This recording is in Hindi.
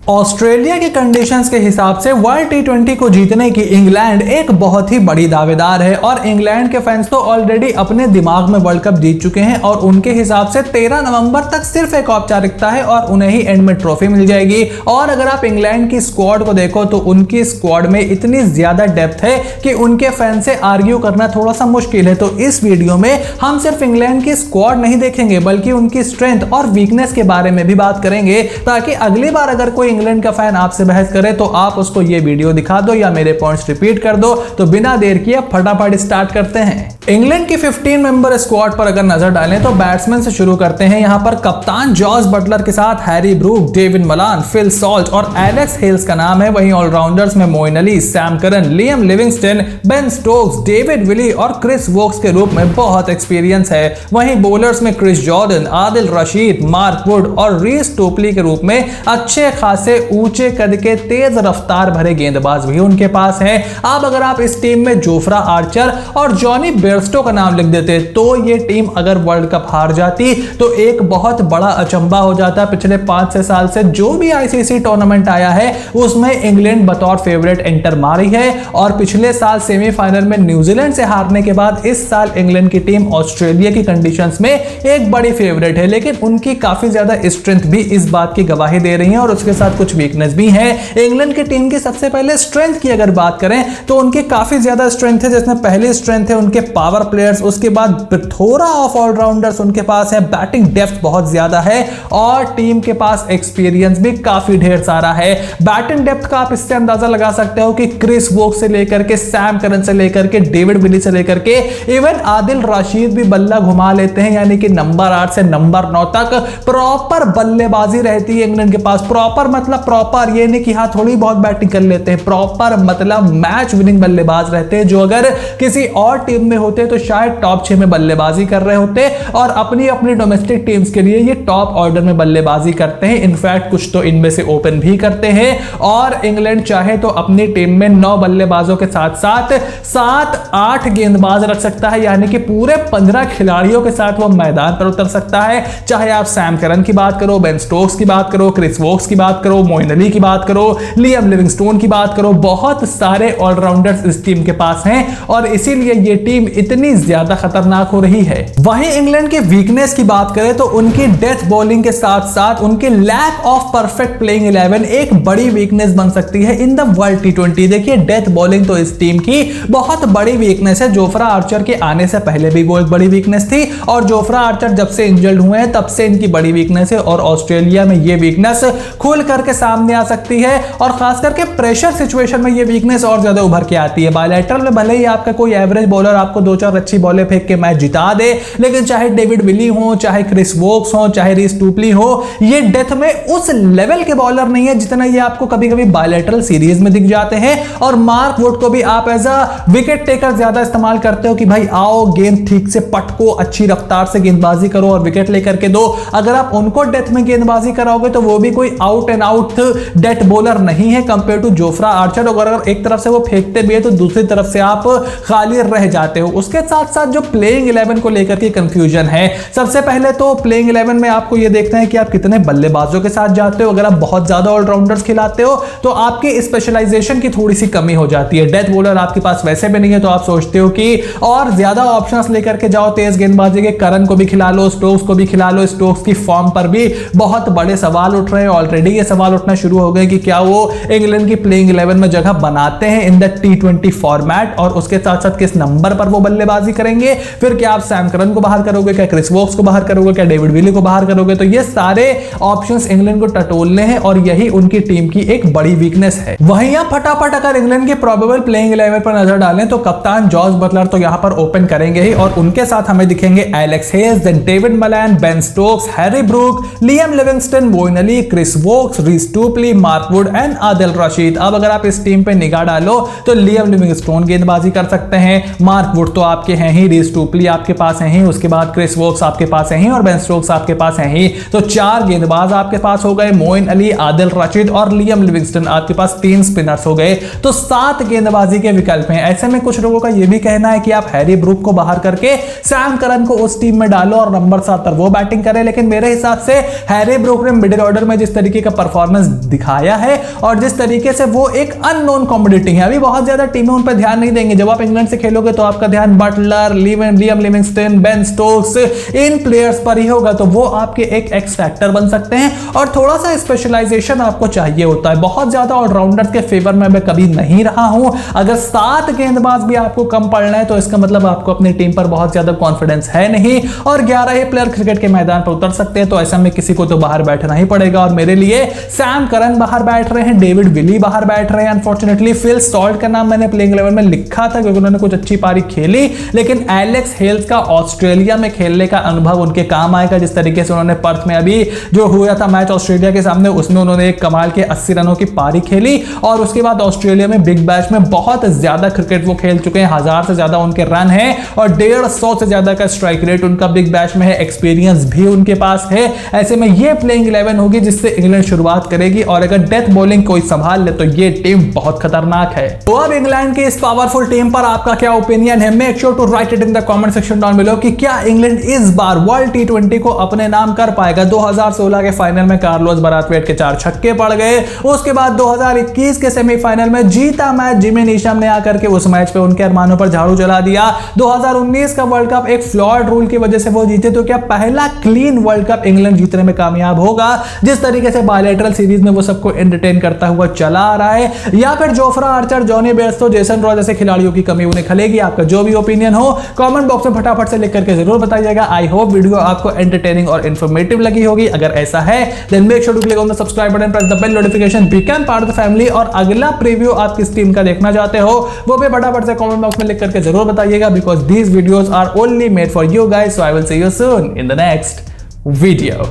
ऑस्ट्रेलिया के कंडीशंस के हिसाब से वर्ल्ड टी20 को जीतने की इंग्लैंड एक बहुत ही बड़ी दावेदार है और इंग्लैंड के फैंस तो ऑलरेडी अपने दिमाग में वर्ल्ड कप जीत चुके हैं और उनके हिसाब से 13 नवंबर तक सिर्फ एक औपचारिकता है और उन्हें ही एंड में ट्रॉफी मिल जाएगी। और अगर आप इंग्लैंड की स्क्वाड को देखो तो उनकी स्क्वाड में इतनी ज्यादा डेप्थ है कि उनके फैंस से आर्ग्यू करना थोड़ा सा मुश्किल है। तो इस वीडियो में हम सिर्फ इंग्लैंड की स्क्वाड नहीं देखेंगे बल्कि उनकी स्ट्रेंथ और वीकनेस के बारे में भी बात करेंगे, ताकि अगली बार अगर कोई इंग्लैंड का फैन आपसे बहस करे तो आप उसको ये वीडियो दिखा दो या मेरे पॉइंट्स रिपीट कर दो। तो बिना देर किए फटाफट स्टार्ट करते हैं। इंग्लैंड की 15 मेंबर स्क्वाड पर अगर नजर डालें तो बैट्समैन से शुरू करते हैं। यहां पर कप्तान जॉस बटलर के साथ Harry Brook, David Malan, Phil Salt और एलेक्स हेल्स का नाम है। वहीं ऑलराउंडर्स में Moeen Ali, Sam Curran, Liam Livingstone, Ben Stokes, David Willey और क्रिस वोक्स के रूप में बहुत एक्सपीरियंस है। वहीं बॉलर्स में Chris Jordan, Adil Rashid, Mark Wood और रीस टोपली के रूप में अच्छे खासे ऊंचे कद के तेज रफ्तार भरे गेंदबाज भी उनके पास हैं। अब अगर आप इस टीम में जोफ्रा आर्चर और जॉनी बेयरस्टो का नाम लिख देते तो ये टीम अगर वर्ल्ड कप हार जाती तो एक बहुत बड़ा अचंबा हो जाता। पिछले 5-6 साल से जो भी आईसीसी टूर्नामेंट आया है उसमें इंग्लैंड बतौर फेवरेट एंटर मारी है और पिछले साल सेमीफाइनल में न्यूजीलैंड से हारने के बाद इस साल इंग्लैंड की टीम ऑस्ट्रेलिया की कंडीशंस में एक बड़ी फेवरेट है। लेकिन उनकी काफी ज्यादा स्ट्रेंथ भी इस बात की गवाही दे रही है और उसके साथ कुछ वीकनेस भी है। इंग्लैंड की टीम की सबसे पहले स्ट्रेंथ की अगर बात करें तो उनके काफी ज्यादा स्ट्रेंथ है, जिसमें पहली स्ट्रेंथ है उनके पावर प्लेयर्स, उसके बाद प्लेथोरा ऑफ ऑलराउंडर्स उनके पास है, बैटिंग डेप्थ बहुत ज्यादा है और टीम के पास एक्सपीरियंस भी काफी ढेर सारा है। बैटिंग डेप्थ का आप इससे अंदाजा लगा सकते हो कि क्रिस वोक्स से लेकर के सैम करन से लेकर के डेविड विली से लेकर के इवन आदिल रशीद भी बल्ला घुमा लेते हैं, यानी कि नंबर 8 से नंबर 9 तक प्रॉपर बल्लेबाजी रहती है इंग्लैंड के पास। प्रॉपर मतलब प्रॉपर ये नहीं कि हाँ थोड़ी बहुत बैटिंग कर लेते हैं, प्रॉपर मतलब मैच विनिंग बल्लेबाज रहते हैं जो अगर किसी और टीम में होते तो शायद टॉप 6 में बल्लेबाजी कर रहे होते और अपनी अपनी डोमेस्टिक टीम्स के लिए ये टॉप ऑर्डर में बल्लेबाजी करते हैं। इनफैक्ट कुछ तो इनमें से ओपन भी करते हैं और इंग्लैंड चाहे तो अपनी टीम में 9 बल्लेबाजों के साथ साथ 7-8 गेंदबाज रख सकता है, यानी कि पूरे 15 खिलाड़ियों के साथ वो मैदान पर उतर सकता है। चाहे आप सैम करन की बात करो, बेन स्टोक्स की बात करो, क्रिस वोक्स की बात करो, मोइन अली की बात करो, लियम लिविंगस्टोन की बात करो, बहुत सारे ऑलराउंडर्स इस टीम के पास हैं और इसीलिए ये टीम इतनी ज्यादा खतरनाक हो रही है। वहीं इंग्लैंड के वीकनेस की बात करें तो उनकी डेथ बॉलिंग के साथ साथ उनके लैक ऑफ परफेक्ट प्लेइंग 11 एक बड़ी वीकनेस बन सकती है इन द वर्ल्ड टी20। देखिए डेथ बॉलिंग तो इस टीम की बहुत बड़ी वीकनेस है। जोफ्रा आर्चर के आने से पहले भी बहुत बड़ी वीकनेस थी और जोफ्रा आर्चर जब से इंजर्ड हुए हैं तब से इनकी बड़ी वीकनेस है और ऑस्ट्रेलिया में ये वीकनेस खुल करके सामने आ सकती है और खास करके प्रेशर सिचुएशन में ये वीकनेस और ज्यादा उभर के आती है। बायलैटरल में भले ही आपका कोई एवरेज बॉलर आपको 2-4 अच्छी बॉलें फेंक के मैच जिता दे, लेकिन चाहे डेविड विली हो, चाहे क्रिस वोक्स हो, चाहे रीस टोपली हो, ये डेथ में उस लेवल के बॉलर नहीं है जितना ये आपको कभी-कभी बायलैटरल सीरीज में दिख जाते हैं। और मार्क वुड को भी आप एज अ विकेट टेकर ज्यादा इस्तेमाल करते हो कि भाई आओ गेंद ठीक से पटको, अच्छी रफ्तार से गेंदबाजी करो और विकेट लेकर के दो। अगर आप उनको डेथ में गेंदबाजी कराओगे तो वो भी कोई out and out death bowler नहीं है कंपेयर टू जोफ्रा आर्चर। अगर एक तरफ से वो फेंकते भी है तो दूसरी तरफ से आप खाली रह जाते हो। उसके साथ साथ जो प्लेइंग 11 को लेकर के कंफ्यूजन है, सबसे पहले तो प्लेइंग 11 में आपको ये देखना है कि आप कितने बल्लेबाजों के साथ जाते हो। अगर आप बहुत ज्यादा ऑलराउंडर्स खिलाते हो तो आपकी स्पेशलाइजेशन की थोड़ी सी कमी हो जाती है। डेथ बॉलर आपके पास वैसे भी नहीं है तो आप सोचते हो कि और ज्यादा ऑप्शंस लेकर के जाओ तेज गेंदबाजी के, करन को भी खिला लो, स्टोक्स को भी खिला लो। स्टोक्स की फॉर्म पर भी बहुत बड़े सवाल उठ रहे हैं, ऑलरेडी ये सवाल उठना शुरू हो गए कि क्या वो इंग्लैंड की प्लेइंग 11 में जगह बनाते हैं इन द टी20 फॉर्मेट और उसके साथ साथ किस नंबर पर वो बल्लेबाजी करेंगे। फिर क्या आप सैम करन को बाहर करोगे, क्या क्रिस वोक्स को बाहर करोगे, क्या डेविड विली को बाहर करोगे। तो ये सारे ऑप्शंस इंग्लैंड को टटोलने हैं और यही उनकी टीम की एक बड़ी वीकनेस है। वहीं आप फटाफट अगर इंग्लैंड के प्रोबेबल प्लेइंग 11 पर नजर डालें तो कप्तान जॉस बटलर तो यहां पर ओपन करेंगे ही और उनके साथ हमें दिखेंगे Alex Hales, then David Malan, Ben Stokes, Harry Brook, Liam Livingstone, Moeen Ali, Chris Woakes, Reece Topley, Mark Wood and Adil Rashid. अब अगर आप इस टीम पे निगाह डालो तो लियम लिविंगस्टोन गेंदबाजी कर सकते हैं, मार्क वुड तो आपके हैं ही, रीस टोपली आपके पास हैं ही, उसके बाद क्रिस वोक्स आपके पास हैं ही और बेन स्टोक्स आपके पास हैं ही। तो 4 गेंदबाज आपके पास हो गए, मोइन अली, आदिल रशीद और लियम लिविंगस्टन आपके पास 3 स्पिनर्स हो गए। तो 7 गेंदबाजी के विकल्प हैं। ऐसे में कुछ लोगों का यह भी कहना है कि आप हैरी ब्रूक को बाहर करके सैम करन को उस टीम में डालो और नंबर 7 पर वो बैटिंग करे, लेकिन मेरे हिसाब से हैरी ब्रूक ने मिडिल ऑर्डर में जिस तरीके का परफॉर्मेंस दिखाया है और जिस तरीके से वो एक अननोन कॉमोडिटी है, अभी बहुत ज्यादा टीमें उन पर ध्यान नहीं देंगे। जब आप इंग्लैंड से खेलोगे तो आपका ध्यान Buttler, Liam Livingstone, Ben Stokes, इन प्लेयर्स पर ही होगा, तो वो आपके एक एक्स फैक्टर बन सकते हैं और थोड़ा सा स्पेशलाइजेशन आपको चाहिए होता है। बहुत ज्यादा ऑलराउंडर के फेवर में मैं कभी नहीं रहा हूं। अगर 7 गेंदबाज भी आपको कम पड़ना है तो इसका मतलब आपको अपनी टीम पर बहुत ज्यादा कॉन्फिडेंस है नहीं और 11 ही प्लेयर क्रिकेट के मैदान पर उतर सकते हैं, तो ऐसा में किसी को तो बाहर बैठना ही पड़ेगा। और मेरे लिए सैम करन बाहर बैठ रहे हैं, डेविड विली बाहर बैठ रहे हैं। अनफॉर्चुनेटली फिल सॉल्ट का नाम मैंने प्लेइंग 11 में लिखा था क्योंकि उन्होंने कुछ अच्छी पारी खेली, लेकिन एलेक्स हेल्स का ऑस्ट्रेलिया में खेलने का अनुभव उनके काम आएगा। जिस तरीके से उन्होंने पर्थ में अभी जो हुआ था मैच ऑस्ट्रेलिया के सामने, उसमें उन्होंने एक कमाल के 80 रनों की पारी खेली और उसके बाद ऑस्ट्रेलिया में बिग बैश में बहुत ज्यादा क्रिकेट वो खेल चुके हैं, 1000 से ज्यादा उनके रन है और 150 से ज्यादा का स्ट्राइक रेट उनका बिग बैश में है, एक्सपीरियंस भी उनके पास है। ऐसे में ये प्लेइंग 11 होगी जिससे इंग्लैंड शुरुआत करेगी और अगर डेथ बॉलिंग कोई संभाल ले तो ये टीम बहुत खतरनाक है। तो अब इंग्लैंड की इस पावरफुल टीम पर आपका क्या ओपिनियन है? Make sure to write it in the comment section down below कि क्या इंग्लैंड इस बार वर्ल्ड टी20 को अपने नाम कर पाएगा। 2016 के फाइनल में कार्लोस ब्राथवेट के 4 छक्के पड़ गए, उसके बाद 2021 के सेमीफाइनल में जीता मैच जिमी नीशम ने आकर के उस मैच पे उनके अरमानों पर झाड़ू चला दिया। 2019 का वर्ल्ड कप एक फ्लॉड रूल की वजह से वो जीते, तो क्या पहला क्लीन वर्ल्ड कप इंग्लैंड जीतने में कामयाब होगा? जिस तरीके से बायलैटरल सीरीज में वो सबको एंटरटेन करता हुआ चला आ रहा है, या फिर Jofra Archer, Jonny Bairstow, Jason raw जैसे खिलाड़ियों की कमी उन्हें खलेगी? आपका जो भी ओपिनियन हो कमेंट बॉक्स में फटाफट से लिख करके जरूर बताइएगा। आई होप वीडियो आपको एंटरटेनिंग और इन्फॉर्मेटिव लगी होगी। अगर ऐसा है then make sure to click on the subscribe button, press the bell notification, become part of the family. और अगला प्रीव्यू आप किस टीम का देखना चाहते हो वो भी फटाफट से कमेंट बॉक्स में लिख करके जरूर बताइएगा, because these videos are only made for you guys. So I will see you soon in the next video।